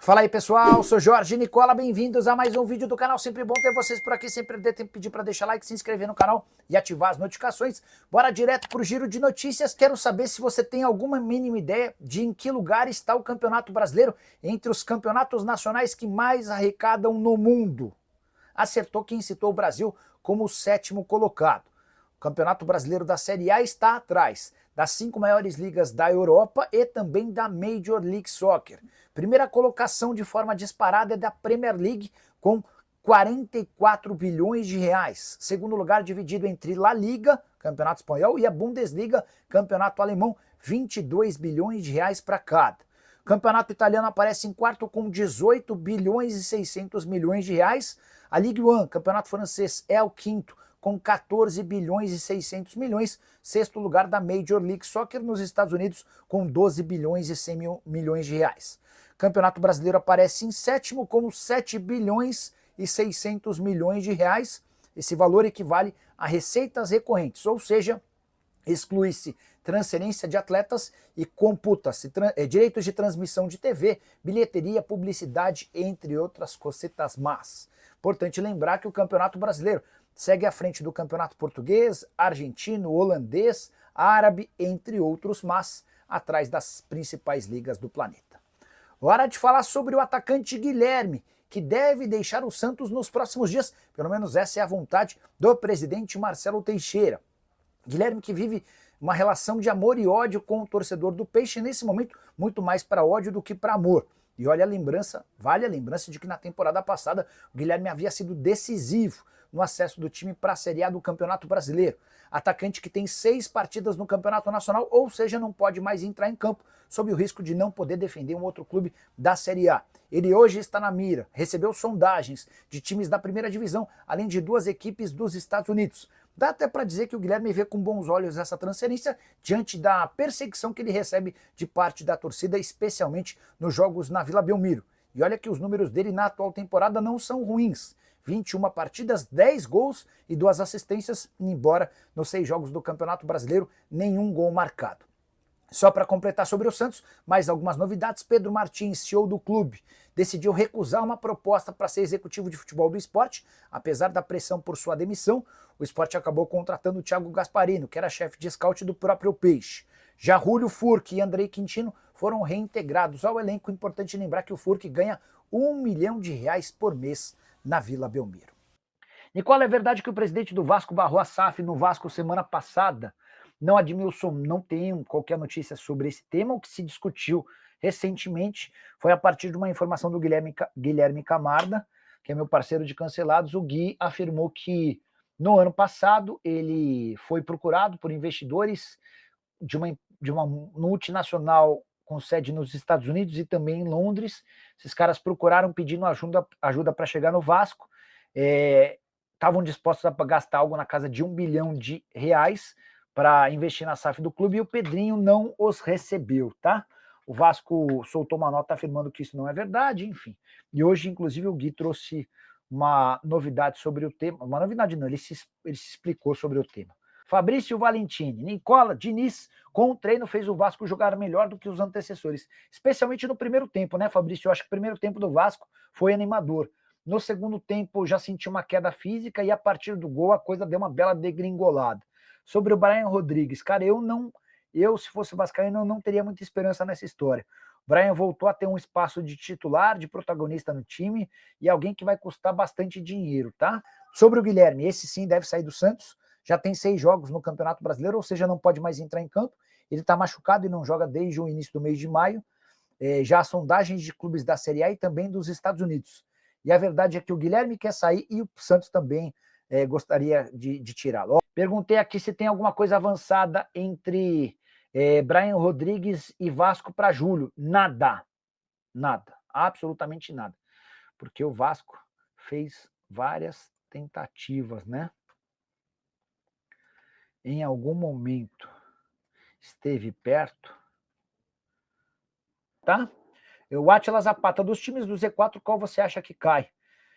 Fala aí pessoal, sou Jorge Nicola, bem-vindos a mais um vídeo do canal, sempre bom ter vocês por aqui, sempre dê tempo de pedir para deixar like, se inscrever no canal e ativar as notificações. Bora direto pro giro de notícias, quero saber se você tem alguma mínima ideia de em que lugar está o Campeonato Brasileiro entre os campeonatos nacionais que mais arrecadam no mundo. Acertou quem citou o Brasil como o 7º colocado. O Campeonato Brasileiro da Série A está atrás das 5 maiores ligas da Europa e também da Major League Soccer. Primeira colocação de forma disparada é da Premier League, com 44 bilhões de reais. Segundo lugar dividido entre La Liga, Campeonato Espanhol, e a Bundesliga, Campeonato Alemão, 22 bilhões de reais para cada. O Campeonato Italiano aparece em quarto com 18 bilhões e 600 milhões de reais. A Ligue 1, Campeonato Francês, é o quinto, com 14 bilhões e 600 milhões, sexto lugar da Major League Soccer nos Estados Unidos, com 12 bilhões e 100 milhões de reais. O Campeonato Brasileiro aparece em sétimo, com 7 bilhões e 600 milhões de reais. Esse valor equivale a receitas recorrentes, ou seja, exclui-se transferência de atletas e computa-se direitos de transmissão de TV, bilheteria, publicidade, entre outras cocetas más. Importante lembrar que o Campeonato Brasileiro segue à frente do Campeonato Português, Argentino, Holandês, Árabe, entre outros, mas atrás das principais ligas do planeta. Hora de falar sobre o atacante Guilherme, que deve deixar o Santos nos próximos dias, pelo menos essa é a vontade do presidente Marcelo Teixeira. Guilherme que vive uma relação de amor e ódio com o torcedor do Peixe, nesse momento muito mais para ódio do que para amor. E olha a lembrança, vale a lembrança de que na temporada passada o Guilherme havia sido decisivo no acesso do time para a Série A do Campeonato Brasileiro. Atacante que tem 6 partidas no Campeonato Nacional, ou seja, não pode mais entrar em campo, sob o risco de não poder defender um outro clube da Série A. Ele hoje está na mira, recebeu sondagens de times da primeira divisão, além de 2 equipes dos Estados Unidos. Dá até para dizer que o Guilherme vê com bons olhos essa transferência diante da perseguição que ele recebe de parte da torcida, especialmente nos jogos na Vila Belmiro. E olha que os números dele na atual temporada não são ruins. 21 partidas, 10 gols e 2 assistências, embora nos 6 jogos do Campeonato Brasileiro nenhum gol marcado. Só para completar sobre o Santos, mais algumas novidades. Pedro Martins, CEO do clube, decidiu recusar uma proposta para ser executivo de futebol do Sport. Apesar da pressão por sua demissão, o Sport acabou contratando o Thiago Gasparino, que era chefe de scout do próprio Peixe. Já Julio Furque e Andrei Quintino foram reintegrados ao elenco. Importante lembrar que o Furque ganha R$1 milhão por mês na Vila Belmiro. Nicola, é verdade que o presidente do Vasco barrou a SAF no Vasco semana passada? Não, Admilson, não tenho qualquer notícia sobre esse tema. O que se discutiu recentemente foi a partir de uma informação do Guilherme Camarda, que é meu parceiro de Cancelados. O Gui afirmou que no ano passado ele foi procurado por investidores de uma multinacional com sede nos Estados Unidos e também em Londres. Esses caras procuraram pedindo ajuda para chegar no Vasco. Estavam dispostos a gastar algo na casa de R$1 bilhão para investir na SAF do clube, e o Pedrinho não os recebeu, tá? O Vasco soltou uma nota afirmando que isso não é verdade, enfim. E hoje, inclusive, o Gui trouxe uma novidade sobre o tema. Uma novidade não, ele se explicou sobre o tema. Fabrício Valentini, Nicola, Diniz, com o treino fez o Vasco jogar melhor do que os antecessores, especialmente no primeiro tempo, né, Fabrício? Eu acho que o primeiro tempo do Vasco foi animador. No segundo tempo já senti uma queda física e a partir do gol a coisa deu uma bela degringolada. Sobre o Brian Rodrigues, cara, eu se fosse vascaíno, não teria muita esperança nessa história. O Brian voltou a ter um espaço de titular, de protagonista no time e alguém que vai custar bastante dinheiro, tá? Sobre o Guilherme, esse sim deve sair do Santos, já tem 6 jogos no Campeonato Brasileiro, ou seja, não pode mais entrar em campo, ele está machucado e não joga desde o início do mês de maio. Já há sondagens de clubes da Série A e também dos Estados Unidos. E a verdade é que o Guilherme quer sair e o Santos também gostaria de tirá-lo. Perguntei aqui se tem alguma coisa avançada entre Brian Rodrigues e Vasco para julho. Nada, absolutamente nada. Porque o Vasco fez várias tentativas, né? Em algum momento esteve perto, tá? O Átila Zapata, dos times do Z4, qual você acha que cai?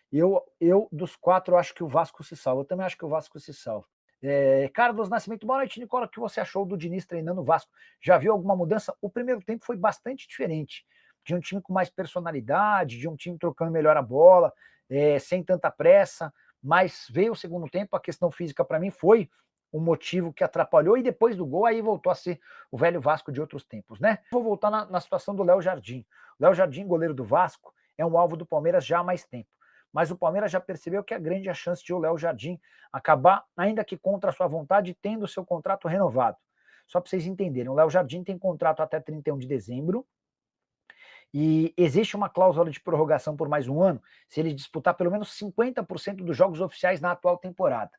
Eu dos 4, acho que o Vasco se salva. Eu também acho que o Vasco se salva. Carlos Nascimento, boa noite, Nicola. O que você achou do Diniz treinando o Vasco? Já viu alguma mudança? O primeiro tempo foi bastante diferente. de um time com mais personalidade, de um time trocando melhor a bola, sem tanta pressa, mas veio o segundo tempo, a questão física para mim foi um motivo que atrapalhou, e depois do gol aí voltou a ser o velho Vasco de outros tempos, né? Vou voltar na situação do Léo Jardim. O Léo Jardim, goleiro do Vasco, é um alvo do Palmeiras já há mais tempo, mas o Palmeiras já percebeu que é grande a chance de o Léo Jardim acabar, ainda que contra a sua vontade, tendo o seu contrato renovado. Só para vocês entenderem, o Léo Jardim tem contrato até 31 de dezembro, e existe uma cláusula de prorrogação por mais um ano, se ele disputar pelo menos 50% dos jogos oficiais na atual temporada.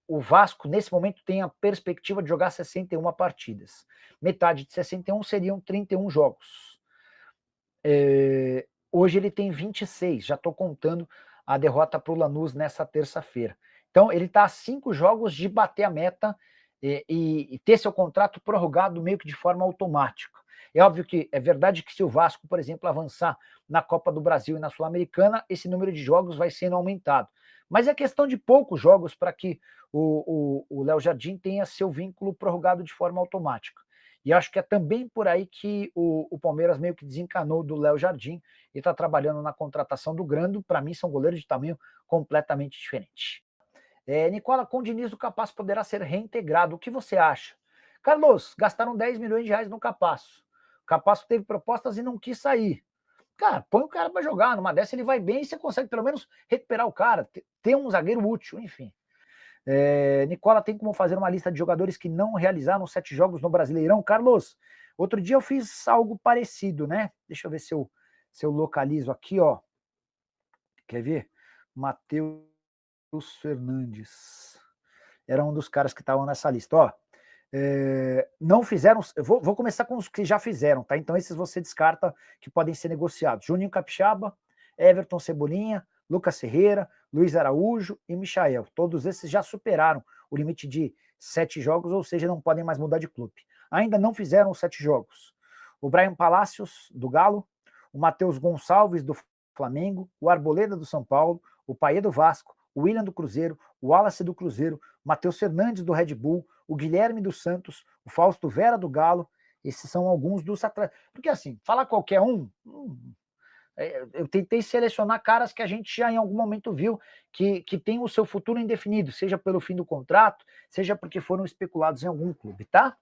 O Vasco, nesse momento, tem a perspectiva de jogar 61 partidas. Metade de 61 seriam 31 jogos. Hoje ele tem 26, já estou contando a derrota para o Lanús nessa terça-feira. Então ele está a 5 jogos de bater a meta e ter seu contrato prorrogado meio que de forma automática. É óbvio que é verdade que se o Vasco, por exemplo, avançar na Copa do Brasil e na Sul-Americana, esse número de jogos vai sendo aumentado. Mas é questão de poucos jogos para que o Léo Jardim tenha seu vínculo prorrogado de forma automática. E acho que é também por aí que o Palmeiras meio que desencanou do Léo Jardim e está trabalhando na contratação do Grando. Para mim, são goleiros de tamanho completamente diferente. Nicola, com o Diniz, o Capasso poderá ser reintegrado. O que você acha? Carlos, gastaram 10 milhões de reais no Capasso. O Capasso teve propostas e não quis sair. Cara, põe o cara para jogar. Numa dessa ele vai bem e você consegue pelo menos recuperar o cara, ter um zagueiro útil, enfim. Nicola, tem como fazer uma lista de jogadores que não realizaram 7 jogos no Brasileirão? Carlos, outro dia eu fiz algo parecido, né? Deixa eu ver se eu localizo aqui, ó. Quer ver? Matheus Fernandes. Era um dos caras que estavam nessa lista, ó. Não fizeram, eu vou começar com os que já fizeram, tá? Então esses você descarta que podem ser negociados. Juninho Capixaba, Everton Cebolinha, Lucas Ferreira, Luiz Araújo e Michael. Todos esses já superaram o limite de 7 jogos, ou seja, não podem mais mudar de clube. Ainda não fizeram os 7 jogos. O Brian Palacios, do Galo, o Matheus Gonçalves, do Flamengo, o Arboleda, do São Paulo, o Payet, do Vasco, o William, do Cruzeiro, o Wallace, do Cruzeiro, o Matheus Fernandes, do Red Bull, o Guilherme, do Santos, o Fausto Vera, do Galo. Esses são alguns dos atletas. Porque assim, falar qualquer um... Eu tentei selecionar caras que a gente já em algum momento viu que tem o seu futuro indefinido, seja pelo fim do contrato, seja porque foram especulados em algum clube, tá?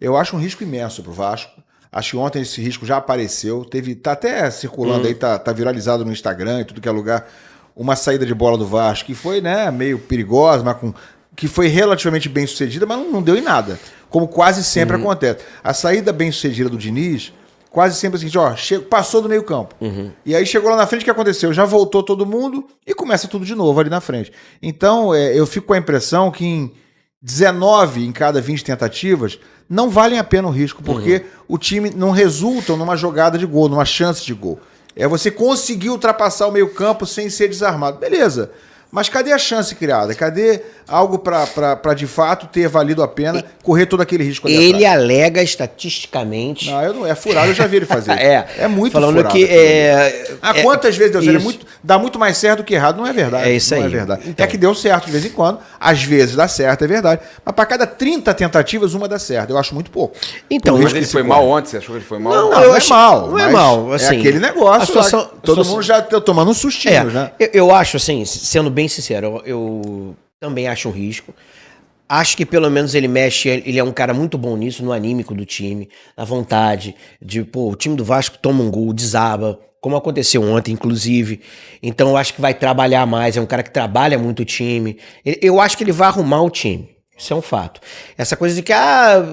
Eu acho um risco imenso pro Vasco. Acho que ontem esse risco já apareceu. Tá até circulando aí, tá viralizado no Instagram e tudo que é lugar, uma saída de bola do Vasco que foi, né, meio perigosa, mas que foi relativamente bem sucedida, mas não deu em nada. Como quase sempre acontece. A saída bem sucedida do Diniz, quase sempre assim, ó, passou do meio campo. E aí chegou lá na frente, o que aconteceu? Já voltou todo mundo e começa tudo de novo ali na frente. Então, eu fico com a impressão que em 19 em cada 20 tentativas não valem a pena o risco, porque o time não resulta numa jogada de gol, numa chance de gol. É você conseguir ultrapassar o meio campo sem ser desarmado. Beleza. Mas cadê a chance criada? Cadê algo para de fato ter valido a pena correr todo aquele risco ali Ele atrás? Alega estatisticamente... Não, é furado, eu já vi ele fazer. É muito falando furado. Quantas vezes, Deus, ele dá muito mais certo do que errado, não é verdade. É isso aí. Não é verdade. Então. É que deu certo de vez em quando, às vezes dá certo, é verdade. Mas para cada 30 tentativas, uma dá certo. Eu acho muito pouco. Então, mas ele foi mal ontem, você achou que ele foi mal? Não, eu acho mal. Não é mal. Assim, é aquele negócio todo mundo já tá tomando um sustinho, né? Eu acho, assim, sendo bem sincero, eu também acho um risco. Acho que pelo menos ele mexe, ele é um cara muito bom nisso, no anímico do time, na vontade de, o time do Vasco toma um gol, desaba, como aconteceu ontem, inclusive. Então eu acho que vai trabalhar mais, é um cara que trabalha muito o time. Eu acho que ele vai arrumar o time. Isso é um fato. Essa coisa de que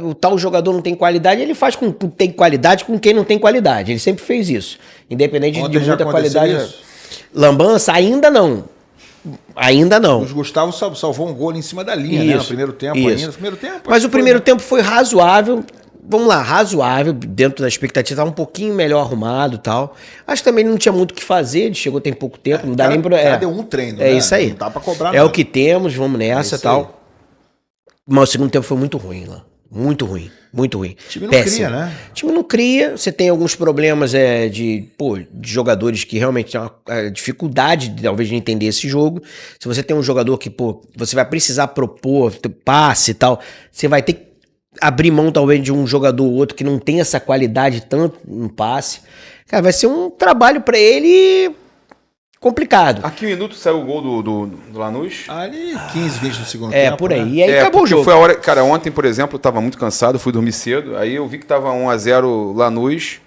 o tal jogador não tem qualidade, ele faz com quem tem qualidade com quem não tem qualidade. Ele sempre fez isso. Independente de muita qualidade. Isso? Lambança, ainda não. Ainda não. O Gustavo salvou um gol em cima da linha, né? No primeiro tempo ainda. No primeiro tempo, mas o primeiro tempo foi razoável. Vamos lá, razoável, dentro da expectativa, estava um pouquinho melhor arrumado e tal. Acho que também não tinha muito o que fazer, ele chegou tem pouco tempo, não dá nem pra... deu um treino, né? Isso aí. Não dá pra cobrar nada. O que temos, vamos nessa e tal. Mas o segundo tempo foi muito ruim lá. Muito ruim, muito ruim. O time não cria, né? O time não cria, você tem alguns problemas de jogadores que realmente têm uma dificuldade, talvez, de entender esse jogo. Se você tem um jogador que, você vai precisar propor passe e tal, você vai ter que abrir mão talvez de um jogador ou outro que não tem essa qualidade tanto no passe. Cara, vai ser um trabalho para ele complicado. A que minuto saiu o gol do Lanús? Ali 15, 20 do segundo tempo. É, por aí. Né? E aí acabou o jogo. Foi a hora, cara, ontem, por exemplo, eu tava muito cansado, fui dormir cedo, aí eu vi que tava 1-0 Lanús,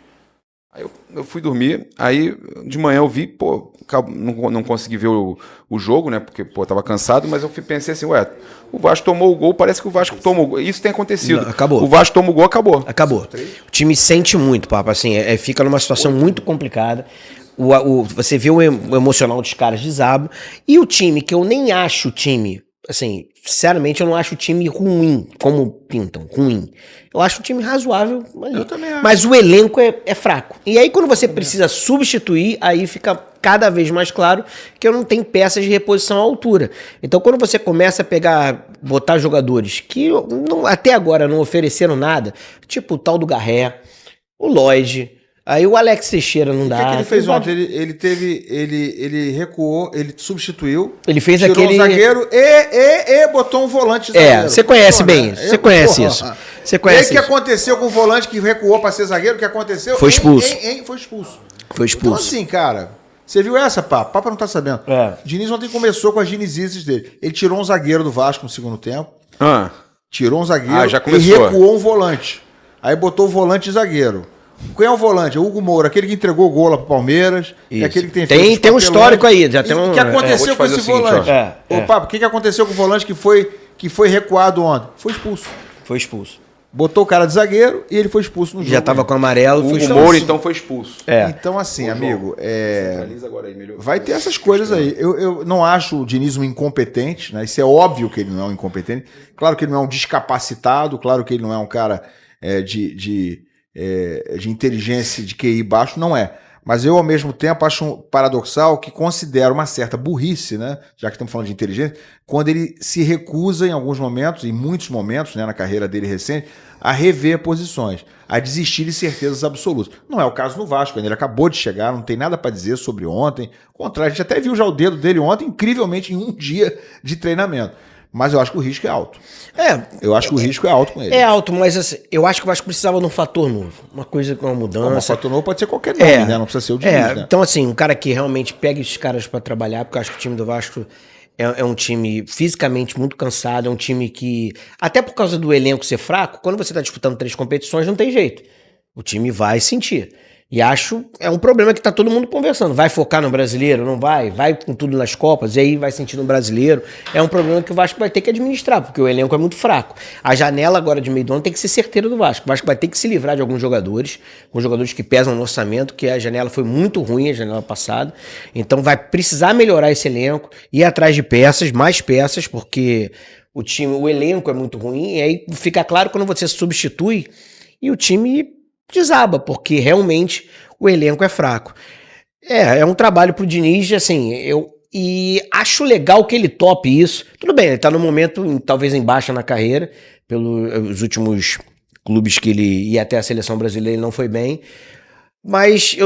aí eu fui dormir, aí de manhã eu vi, pô, não consegui ver o jogo, né, porque, pô, tava cansado, mas eu pensei assim, ué, o Vasco tomou o gol, parece que o Vasco tomou o gol, isso tem acontecido. Não, acabou. O Vasco tomou o gol, acabou. Acabou. O time sente muito, Papa, assim, fica numa situação muito complicada. Você vê o emocional dos caras desaba. E o time, que eu nem acho o time, assim, sinceramente, eu não acho o time ruim, como pintam, ruim. Eu acho o time razoável. Eu também acho. Mas o elenco é fraco. E aí, quando você precisa substituir, aí fica cada vez mais claro que eu não tenho peças de reposição à altura. Então, quando você começa a botar jogadores que até agora não ofereceram nada, tipo o tal do Garré, o Lloyd. Aí o Alex Teixeira não dá. O que ele fez ontem? Ele recuou, ele substituiu. Ele fez tirou aquele. Um zagueiro e botou um volante zagueiro. Você conhece bem. Você conhece isso. Você conhece. E aí o que aconteceu com o volante que recuou para ser zagueiro? O que aconteceu? Foi expulso. Foi expulso. Foi expulso. Então, assim, cara, você viu essa, Papa? Papa não tá sabendo. Diniz ontem começou com as ginizices dele. Ele tirou um zagueiro do Vasco no segundo tempo. Tirou um zagueiro já e começou. recuou um volante. Aí botou o volante zagueiro. Quem é o volante? É o Hugo Moura, aquele que entregou o gol lá pro Palmeiras. Isso. Aquele que tem feito tem um histórico aí. Já tem um... O que aconteceu com esse volante? Ô, Papo, o que aconteceu com o volante que foi recuado ontem? Foi expulso. Foi expulso. Botou o cara de zagueiro e ele foi expulso no jogo. Já tava com amarelo. O Hugo Moura, então, foi expulso. Então, assim, amigo, vai ter essas coisas aí. Eu não acho o Diniz um incompetente, né? Isso é óbvio que ele não é um incompetente. Claro que ele não é um discapacitado, claro que ele não é um cara de inteligência, de QI baixo, não é. Mas eu, ao mesmo tempo, acho paradoxal que considero uma certa burrice, né? Já que estamos falando de inteligência, quando ele se recusa em alguns momentos, em muitos momentos, né, na carreira dele recente, a rever posições, a desistir de certezas absolutas. Não é o caso no Vasco, ele acabou de chegar, não tem nada para dizer sobre ontem. Ao contrário, a gente até viu já o dedo dele ontem, incrivelmente, em um dia de treinamento. Mas eu acho que o risco é alto. Eu acho que o risco é alto com ele. É alto, mas assim, eu acho que o Vasco precisava de um fator novo. Uma coisa com uma mudança. Um fator novo pode ser qualquer nome, né? Não precisa ser o Diniz, né? Então, assim, um cara que realmente pega esses caras pra trabalhar, porque eu acho que o time do Vasco é um time fisicamente muito cansado, é um time que, até por causa do elenco ser fraco, quando você tá disputando 3 competições, não tem jeito. O time vai sentir. E acho é um problema que tá todo mundo conversando. Vai focar no brasileiro? Não vai? Vai com tudo nas Copas e aí vai sentir no brasileiro? É um problema que o Vasco vai ter que administrar, porque o elenco é muito fraco. A janela agora de meio do ano tem que ser certeira do Vasco. O Vasco vai ter que se livrar de alguns jogadores que pesam no orçamento, que a janela foi muito ruim, a janela passada. Então vai precisar melhorar esse elenco, ir atrás de peças, mais peças, porque o elenco é muito ruim. E aí fica claro quando você substitui e o time desaba, porque realmente o elenco é fraco. É um trabalho pro Diniz, assim, e acho legal que ele tope isso. Tudo bem, ele tá no momento, talvez em baixa na carreira, pelos últimos clubes que ele ia até a seleção brasileira, ele não foi bem. Mas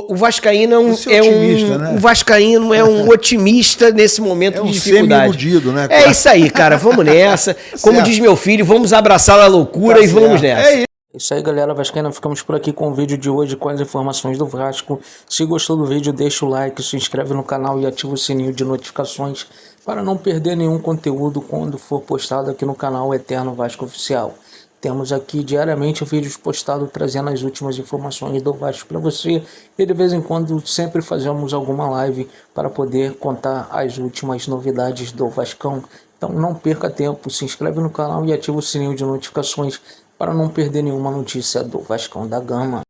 o Vascaíno né? O Vascaíno é um otimista nesse momento de dificuldade. Semi-iludido, né? É isso aí, cara, vamos nessa. Como diz meu filho, vamos abraçar a loucura e vamos nessa. É isso aí, galera vascaína, ficamos por aqui com o vídeo de hoje com as informações do Vasco. Se gostou do vídeo, deixa o like, se inscreve no canal e ativa o sininho de notificações para não perder nenhum conteúdo quando for postado aqui no canal Eterno Vasco Oficial. Temos aqui diariamente vídeos postados trazendo as últimas informações do Vasco para você e de vez em quando sempre fazemos alguma live para poder contar as últimas novidades do Vascão. Então não perca tempo, se inscreve no canal e ativa o sininho de notificações para não perder nenhuma notícia do Vascão da Gama.